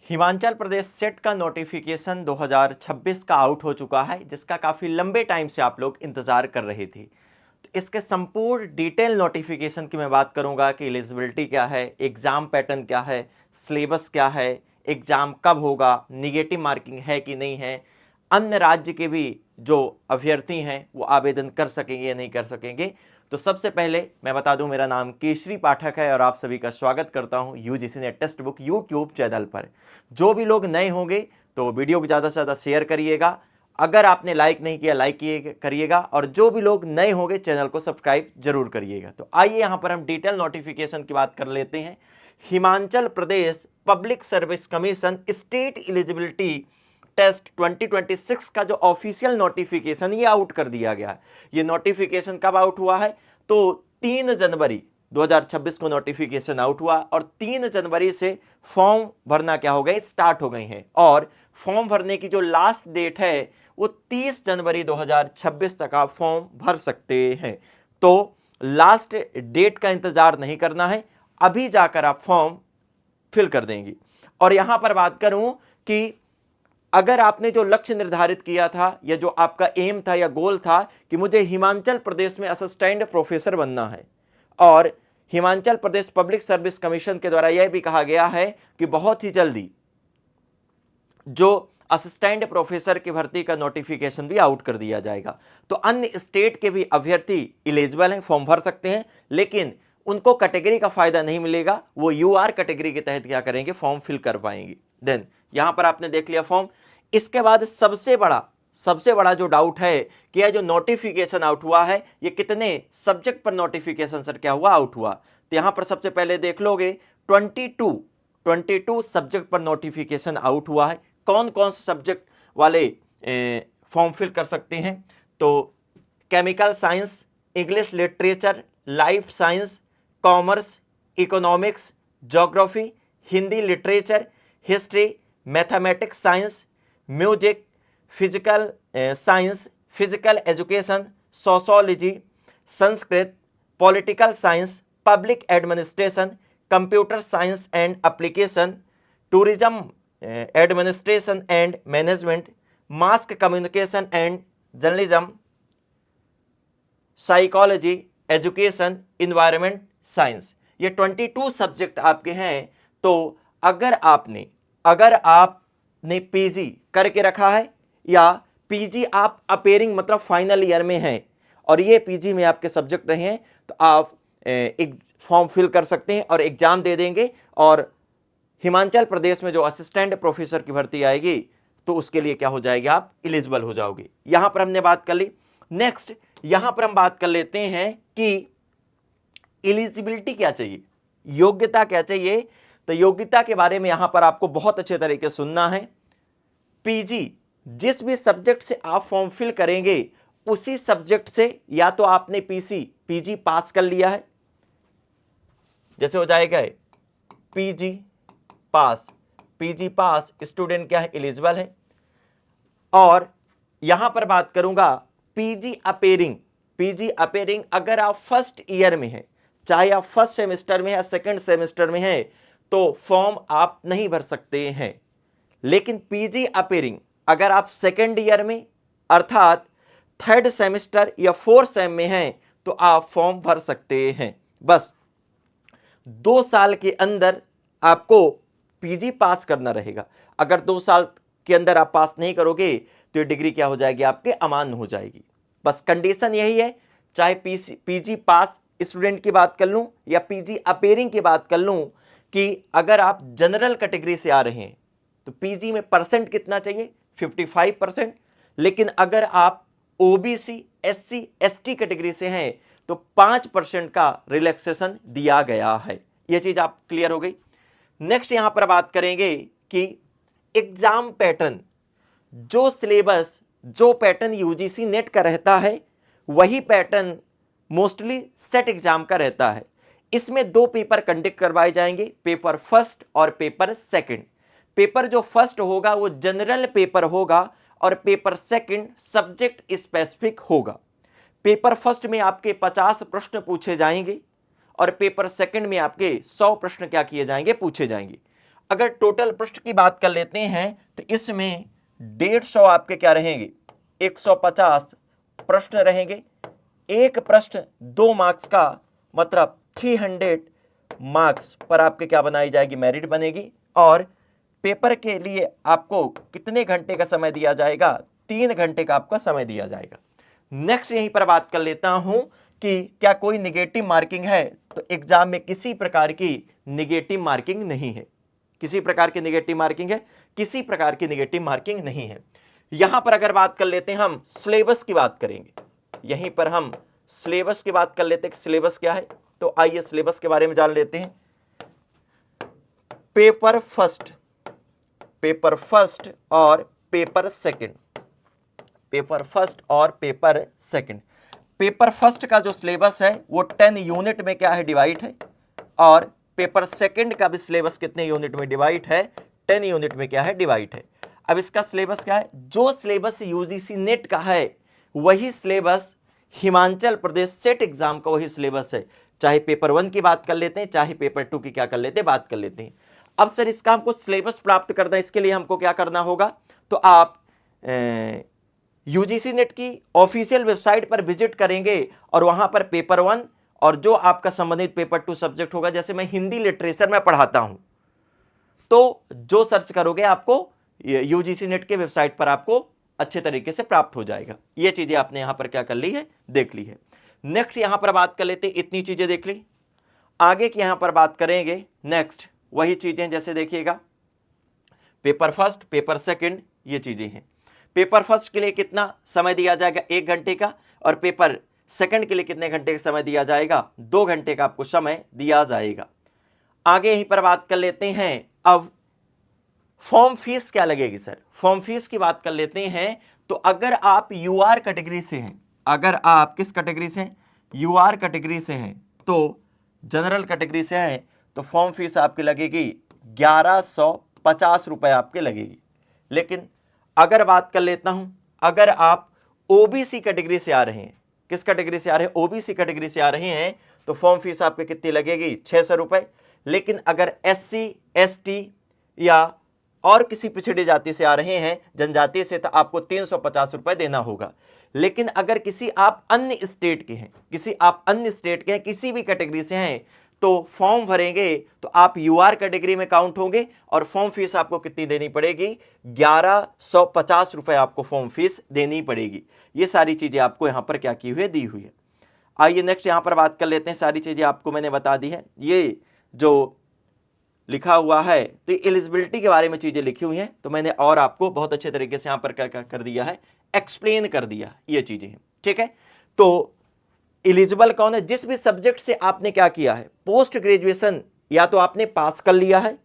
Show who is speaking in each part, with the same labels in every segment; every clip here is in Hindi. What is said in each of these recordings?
Speaker 1: हिमाचल प्रदेश सेट का नोटिफिकेशन 2026 का आउट हो चुका है, जिसका काफ़ी लंबे टाइम से आप लोग इंतज़ार कर रहे थे। तो इसके संपूर्ण डिटेल नोटिफिकेशन की मैं बात करूंगा कि एलिजिबिलिटी क्या है, एग्ज़ाम पैटर्न क्या है, सिलेबस क्या है, एग्ज़ाम कब होगा, निगेटिव मार्किंग है कि नहीं है, अन्य राज्य के भी जो अभ्यर्थी हैं वो आवेदन कर सकेंगे या नहीं कर सकेंगे। तो सबसे पहले मैं बता दूं, मेरा नाम केशरी पाठक है और आप सभी का स्वागत करता हूं UGC net text book YouTube channel पर। जो भी लोग नए होंगे तो वीडियो को ज़्यादा से ज़्यादा शेयर करिएगा। अगर आपने लाइक नहीं किया, लाइक करिएगा, और जो भी लोग नए होंगे चैनल को सब्सक्राइब जरूर करिएगा। तो आइए यहां पर हम डिटेल नोटिफिकेशन की बात कर लेते हैं। Himachal Pradesh public service commission state eligibility test 2026 का जो ऑफिशियल नोटिफिकेशन ये आउट कर दिया गया है। ये नोटिफिकेशन कब आउट हुआ है? तो 3 जनवरी 2026 को नोटिफिकेशन आउट हुआ और 3 जनवरी से फॉर्म भरना क्या हो गए, स्टार्ट हो गई है। और फॉर्म भरने की जो लास्ट डेट है वो 30 जनवरी 2026 तक आप फॉर्म भर सकते हैं। तो लास्ट डेट का इंतजार नहीं करना है, अभी जाकर आप फॉर्म फिल कर देंगी। और यहां पर बात करूं कि अगर आपने जो लक्ष्य निर्धारित किया था या जो आपका एम था या गोल था कि मुझे हिमाचल प्रदेश में असिस्टेंट प्रोफेसर बनना है, और Himachal Pradesh public service commission के द्वारा यह भी कहा गया है कि बहुत ही जल्दी जो असिस्टेंट प्रोफेसर की भर्ती का नोटिफिकेशन भी आउट कर दिया जाएगा। तो अन्य स्टेट के भी अभ्यर्थी एलिजिबल हैं, फॉर्म भर सकते हैं, लेकिन उनको कैटेगरी का फायदा नहीं मिलेगा। वो यूआर कैटेगरी के तहत क्या करेंगे, फॉर्म फिल कर पाएंगे। देन यहां पर आपने देख लिया फॉर्म। इसके बाद सबसे बड़ा जो डाउट है कि यह जो नोटिफिकेशन आउट हुआ है ये कितने सब्जेक्ट पर नोटिफिकेशन सर क्या हुआ, आउट हुआ। तो यहां पर सबसे पहले देख लोगे 22 सब्जेक्ट पर नोटिफिकेशन आउट हुआ है। कौन कौन से सब्जेक्ट वाले फॉर्म फिल कर सकते हैं? तो chemical science, English literature, life science, commerce, economics, geography, Hindi literature, history, mathematics science, music, physical science, physical education, sociology, Sanskrit, political science, public administration, computer science and application, tourism administration and management, mass communication and journalism, psychology, education, environment science. ये 22 सब्जेक्ट आपके हैं। तो अगर आपने पीजी करके रखा है या पीजी आप अपेयरिंग मतलब फाइनल ईयर में हैं और ये पीजी में आपके सब्जेक्ट रहे हैं, तो आप एक फॉर्म फिल कर सकते हैं और एग्जाम दे देंगे, और हिमाचल प्रदेश में जो असिस्टेंट प्रोफेसर की भर्ती आएगी तो उसके लिए क्या हो जाएगी, आप एलिजिबल हो जाओगे। यहां पर हमने बात कर ली। नेक्स्ट यहां पर हम बात कर लेते हैं कि एलिजिबिलिटी क्या चाहिए, योग्यता क्या चाहिए। तो योग्यता के बारे में यहां पर आपको बहुत अच्छे तरीके से सुनना है। पीजी जिस भी सब्जेक्ट से आप फॉर्म फिल करेंगे उसी सब्जेक्ट से या तो आपने पीजी पास कर लिया है, जैसे हो जाएगा पीजी पास स्टूडेंट क्या है, एलिजिबल है। और यहां पर बात करूंगा पीजी अपेयरिंग अगर आप फर्स्ट ईयर में हैं, चाहे आप फर्स्ट सेमेस्टर में या सेकंड सेमेस्टर में हैं, तो फॉर्म आप नहीं भर सकते हैं। लेकिन पीजी अपेयरिंग अगर आप सेकंड ईयर में अर्थात थर्ड सेमेस्टर या फोर्थ सेम में हैं तो आप फॉर्म भर सकते हैं। बस 2 साल के अंदर आपको पीजी पास करना रहेगा। अगर 2 साल के अंदर आप पास नहीं करोगे तो ये डिग्री क्या हो जाएगी, आपके अमान्य हो जाएगी। बस कंडीशन यही है, चाहे पीजी पास स्टूडेंट की बात कर लूं या पीजी अपेयरिंग की बात कर लूं, कि अगर आप जनरल कैटेगरी से आ रहे हैं तो पीजी में परसेंट कितना चाहिए, 55%। लेकिन अगर आप ओबीसी, एससी, एसटी कैटेगरी से हैं तो 5% का रिलैक्सेशन दिया गया है। यह चीज आप क्लियर हो गई। नेक्स्ट यहां पर बात करेंगे कि एग्जाम पैटर्न, जो सिलेबस जो पैटर्न यूजीसी नेट का रहता है वही पैटर्न मोस्टली सेट एग्जाम का रहता है। इसमें 2 पेपर कंडक्ट करवाए जाएंगे, पेपर फर्स्ट और पेपर सेकंड। पेपर जो फर्स्ट होगा वो जनरल पेपर होगा और पेपर सेकंड सब्जेक्ट स्पेसिफिक होगा। पेपर फर्स्ट में आपके 50 प्रश्न पूछे जाएंगे और पेपर सेकंड में आपके 100 प्रश्न क्या किए जाएंगे, पूछे जाएंगे। अगर टोटल पृष्ठ की बात कर लेते हैं तो इसमें 150 आपके क्या रहेंगे, 150 प्रश्न रहेंगे। एक प्रश्न 2 मार्क्स का, मतलब 300 मार्क्स पर आपके क्या बनाई जाएगी, मेरिट बनेगी। और पेपर के लिए आपको कितने घंटे का समय दिया जाएगा, 3 घंटे का आपका समय दिया जाएगा। नेक्स्ट यहीं पर बात कर लेता हूं कि क्या कोई निगेटिव मार्किंग है, तो एग्जाम में किसी प्रकार की निगेटिव मार्किंग नहीं है। किसी प्रकार की निगेटिव मार्किंग है, किसी प्रकार की निगेटिव मार्किंग नहीं है। यहां पर अगर बात कर लेते हैं, हम सिलेबस की बात करेंगे, यहीं पर हम सिलेबस की बात कर लेते हैं कि सिलेबस क्या है। तो आइए सिलेबस के बारे में जान लेते हैं। पेपर फर्स्ट और पेपर सेकंड, पेपर फर्स्ट और पेपर सेकंड। पेपर फर्स्ट का जो सिलेबस है वो 10 यूनिट में क्या है, डिवाइड है। और पेपर सेकंड का भी सिलेबस कितने यूनिट में डिवाइड है, 10 यूनिट में क्या है, डिवाइड है। अब इसका सिलेबस क्या है, जो सिलेबस यूजीसी नेट का है वही syllabus Himachal Pradesh set exam का वही सिलेबस है। चाहे पेपर 1 की बात कर लेते हैं, चाहे पेपर 2 की क्या कर लेते हैं, बात कर लेते हैं। अब सर इसका हमको सिलेबस प्राप्त करना है, इसके लिए हमको क्या करना होगा, तो आप यूजीसी नेट की ऑफिशियल वेबसाइट पर विजिट करेंगे और वहां पर पेपर 1 और जो आपका संबंधित पेपर 2 सब्जेक्ट होगा, जैसे मैं हिंदी लिटरेचर में पढ़ाता हूं, तो जो सर्च करोगे आपको यूजीसी नेट के वेबसाइट पर आपको अच्छे तरीके से प्राप्त हो जाएगा। ये चीजें आपने यहां पर क्या कर ली है, देख ली है। नेक्स्ट यहां पर बात कर लेते हैं, इतनी चीजें देख ली। आगे की यहां पर बात करेंगे, नेक्स्ट वही चीजें, जैसे देखिएगा पेपर फर्स्ट, पेपर सेकंड, ये चीजें हैं। पेपर फर्स्ट के लिए कितना समय दिया जाएगा, 1 घंटे का। और पेपर सेकंड के लिए कितने घंटे का समय दिया जाएगा, 2 घंटे का आपको समय दिया जाएगा। आगे यहीं पर बात कर लेते हैं। अब फॉर्म फीस क्या लगेगी सर, फॉर्म फीस की बात कर लेते हैं। तो अगर आप यूआर कैटेगरी से हैं, अगर आप किस कैटेगरी से हैं, यूआर कैटेगरी से हैं, तो जनरल कैटेगरी से हैं, तो फॉर्म फीस आपकी लगेगी 1150 रुपए आपके लगेगी। लेकिन अगर बात कर लेता हूं, अगर आप ओबीसी कैटेगरी से आ रहे हैं, किस कैटेगरी से आ रहे हैं, ओबीसी कैटेगरी से आ रहे हैं, तो फॉर्म फीस आपके कितनी लगेगी, 600 रुपए। लेकिन अगर एससी एसटी या और किसी पिछड़ी जाति से आ रहे हैं, जनजाति से, तो आपको 350 रुपए देना होगा। लेकिन अगर किसी आप अन्य स्टेट के हैं, किसी भी कैटेगरी से हैं, तो फॉर्म भरेंगे तो आप यूआर कैटेगरी में काउंट होंगे और फॉर्म फीस आपको कितनी देनी पड़ेगी, 1150 रुपए आपको फॉर्म फीस देनी पड़ेगी। ये सारी चीजें आपको यहां पर क्या की हुई है, दी हुई है। आइए नेक्स्ट यहां पर बात कर लेते हैं, सारी चीजें आपको मैंने बता दी है। ये जो लिखा हुआ है, तो एलिजिबिलिटी के बारे में चीजें लिखी हुई हैं, तो मैंने और आपको बहुत अच्छे तरीके से यहां पर कर दिया है, एक्सप्लेन कर दिया, ये चीजें हैं, ठीक है। तो एलिजिबल कौन है, जिस भी सब्जेक्ट से आपने क्या किया है, पोस्ट ग्रेजुएशन या तो आपने पास कर लिया है,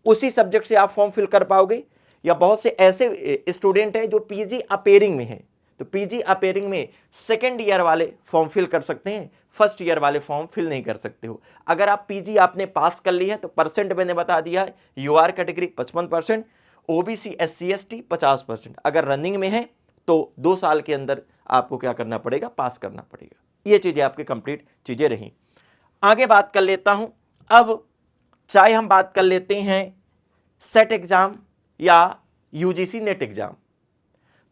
Speaker 1: उसी सब्जेक्ट से आप फॉर्म फिल कर पाओगे, या बहुत से ऐसे स्टूडेंट हैं जो पीजी अपेयरिंग में हैं, तो पीजी अपेयरिंग में सेकेंड ईयर वाले फॉर्म फिल कर सकते हैं, फर्स्ट ईयर वाले फॉर्म फिल नहीं कर सकते हो। अगर आप पीजी आपने पास कर ली है तो परसेंट मैंने बता दिया है, UR category 55%, OBC SC ST 50%। अगर रनिंग में है तो 2 साल के अंदर आपको क्या करना पड़ेगा, पास करना पड़ेगा। ये चीजें आपकी कंप्लीट चीजें रही। आगे बात कर लेता हूं, अब चाहे हम बात कर लेते हैं सेट एग्जाम या यूजीसी नेट एग्जाम,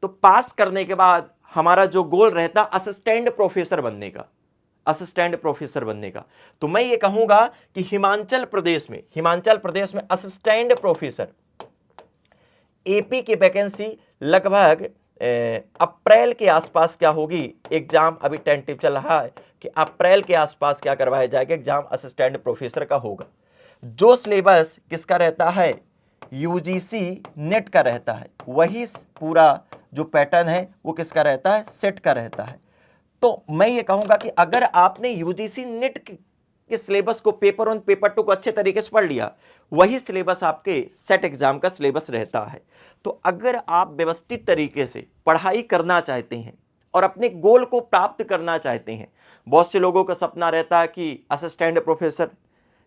Speaker 1: तो पास करने के बाद हमारा जो गोल रहता असिस्टेंट प्रोफेसर बनने का, असिस्टेंट प्रोफेसर बनने का। तो मैं ये कहूंगा कि हिमाचल प्रदेश में असिस्टेंट प्रोफेसर एपी की वैकेंसी लगभग अप्रैल के आसपास क्या होगी, एग्जाम अभी टेंटेटिव चल रहा है कि अप्रैल के आसपास क्या करवाया जाएगा, एग्जाम असिस्टेंट प्रोफेसर का होगा। जो सिलेबस किसका रहता है, यूजीसी नेट का रहता है, वही पूरा जो पैटर्न है वो किसका रहता है, सेट का रहता है। तो मैं ये कहूंगा कि अगर आपने यूजीसी नेट के सिलेबस को पेपर 1 पेपर 2 को अच्छे तरीके से पढ़ लिया, वही सिलेबस आपके सेट एग्जाम का सिलेबस रहता है। तो अगर आप व्यवस्थित तरीके से पढ़ाई करना चाहते हैं और अपने गोल को प्राप्त करना चाहते हैं, बहुत से लोगों का सपना रहता है कि असिस्टेंट प्रोफेसर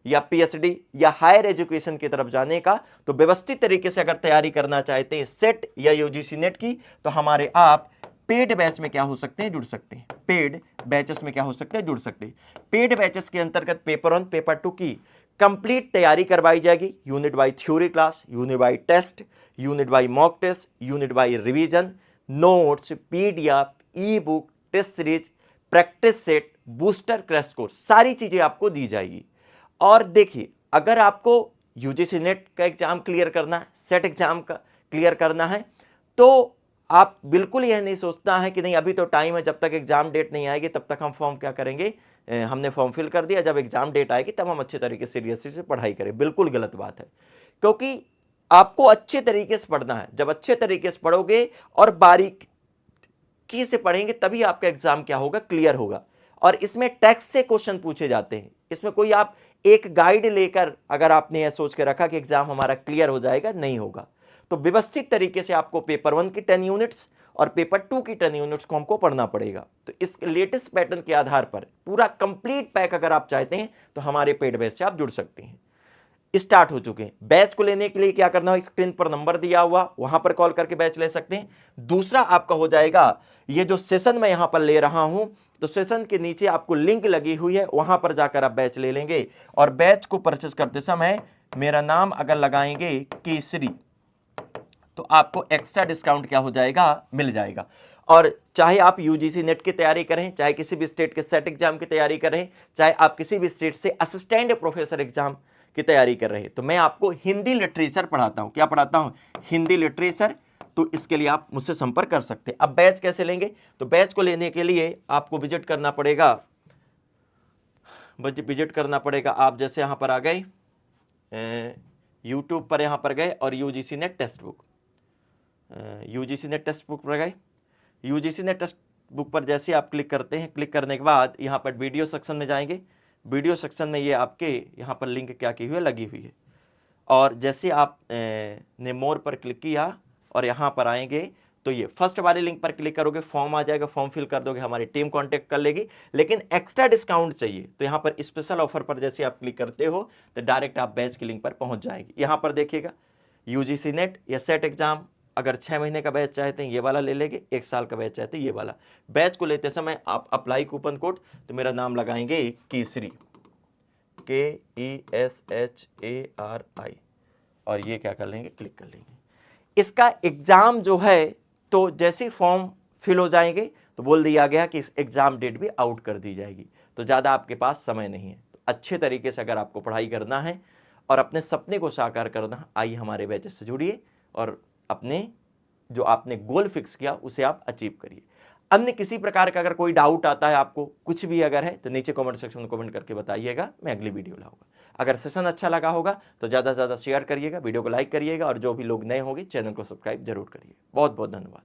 Speaker 1: या पीएचडी या हायर एजुकेशन की तरफ जाने का, तो व्यवस्थित तरीके से अगर तैयारी करना चाहते हैं सेट या यूजीसी नेट की, तो हमारे आप पेड बैच में क्या हो सकते हैं, जुड़ सकते हैं। पेड बैचेस में क्या हो सकते हैं, जुड़ सकते हैं। पेड बैचेस के अंतर्गत पेपर 1 पेपर 2 की कंप्लीट तैयारी करवाई जाएगी, unit by theory class, unit by test, unit by mock test, unit by revision, notes, PDF, e book, test series, practice set, booster crash course, सारी चीजें आपको दी जाएगी। और देखिए, अगर आपको यूजीसी नेट का एग्जाम क्लियर करना है, सेट एग्जाम का क्लियर करना है, तो आप बिल्कुल यह नहीं सोचना है कि नहीं अभी तो टाइम है, जब तक एग्जाम डेट नहीं आएगी तब तक हम फॉर्म क्या करेंगे, हमने फॉर्म फिल कर दिया, जब एग्जाम डेट आएगी तब हम अच्छे तरीके से सीरियसली से पढ़ाई करें। बिल्कुल गलत बात है, क्योंकि आपको अच्छे तरीके से पढ़ना है। जब अच्छे तरीके से पढ़ोगे और बारीकी से पढ़ेंगे तभी आपका एग्जाम क्या होगा, क्लियर होगा। और इसमें टेक्स्ट से क्वेश्चन पूछे जाते हैं, इसमें कोई आप एक गाइड लेकर अगर आपने यह सोच के रखा कि एग्जाम हमारा क्लियर हो जाएगा, नहीं होगा। तो व्यवस्थित तरीके से आपको पेपर 1 की 10 यूनिट्स और पेपर 2 की 10 यूनिट्स को हमको पढ़ना पड़ेगा। तो इस लेटेस्ट पैटर्न के आधार पर पूरा कंप्लीट पैक अगर आप चाहते हैं तो हमारे पेड बैच से आप जुड़ सकते हैं। स्टार्ट हो चुके हैं। बैच को लेने के लिए क्या करना है, स्क्रीन पर नंबर दिया हुआ, वहां पर कॉल करके बैच ले सकते हैं। दूसरा आपका हो जाएगा, ये जो सेशन मैं यहां पर ले रहा हूं, तो सेशन के नीचे आपको लिंक लगी हुई है, वहां पर जाकर आप बैच ले लेंगे। और बैच को परचेस करते समय मेरा नाम अगर लगाएंगे केसरी, तो आपको एक्स्ट्रा डिस्काउंट क्या हो जाएगा, मिल जाएगा। और चाहे आप यूजीसी नेट की तैयारी करें, चाहे किसी भी स्टेट के सेट एग्जाम की तैयारी करें, चाहे आप किसी भी स्टेट से असिस्टेंट प्रोफेसर एग्जाम की तैयारी कर रहे हैं, तो मैं आपको हिंदी लिटरेचर पढ़ाता हूं। क्या पढ़ाता हूं, हिंदी लिटरेचर। तो इसके लिए आप मुझसे संपर्क कर सकते हैं। अब बैच कैसे लेंगे, तो बैच को लेने के लिए आपको विजिट करना पड़ेगा। आप जैसे यहां पर आ गए, यूट्यूब पर यहां पर गए और UGC net text book, UGC net text book पर गए। यूजीसी नेट टेक्स्ट बुक पर जैसे आप क्लिक करते हैं, क्लिक करने के बाद यहाँ पर वीडियो सेक्शन में जाएंगे। वीडियो सेक्शन में ये आपके यहाँ पर लिंक क्या की हुई है, लगी हुई है। और जैसे आप ने मोर पर क्लिक किया और यहाँ पर आएंगे, तो ये फर्स्ट वाले लिंक पर क्लिक करोगे, फॉर्म आ जाएगा, फॉर्म फिल कर दोगे, हमारी टीम कांटेक्ट कर लेगी। लेकिन एक्स्ट्रा डिस्काउंट चाहिए तो यहाँ पर स्पेशल ऑफर पर जैसे आप क्लिक करते हो तो डायरेक्ट आप बैच के लिंक पर पहुंच जाएंगे। यहाँ पर देखिएगा, यूजीसी नेट या सेट एग्जाम, अगर 6 महीने का बैच चाहते हैं ये वाला ले लेंगे, 1 साल का बैच चाहते हैं ये वाला। बैच को लेते समय आप अप्लाई कूपन कोड, तो मेरा नाम लगाएंगे केसरी, KESHARI, और ये क्या कर लेंगे, क्लिक कर लेंगे। इसका एग्जाम जो है, तो जैसे फॉर्म फिल हो जाएंगे तो बोल दिया गया कि इस एग्जाम डेट भी आउट कर दी जाएगी, तो ज़्यादा आपके पास समय नहीं है। तो अच्छे तरीके से अगर आपको पढ़ाई करना है और अपने सपने को साकार करना है, आइए हमारे बैच से जुड़िए और अपने जो आपने गोल फिक्स किया उसे आप अचीव करिए। अन्य किसी प्रकार का अगर कोई डाउट आता है, आपको कुछ भी अगर है, तो नीचे कमेंट सेक्शन में कमेंट करके बताइएगा, मैं अगली वीडियो लाऊंगा। अगर सेशन अच्छा लगा होगा तो ज़्यादा से ज़्यादा शेयर करिएगा, वीडियो को लाइक करिएगा, और जो भी लोग नए होंगे चैनल को सब्सक्राइब जरूर करिए। बहुत बहुत धन्यवाद।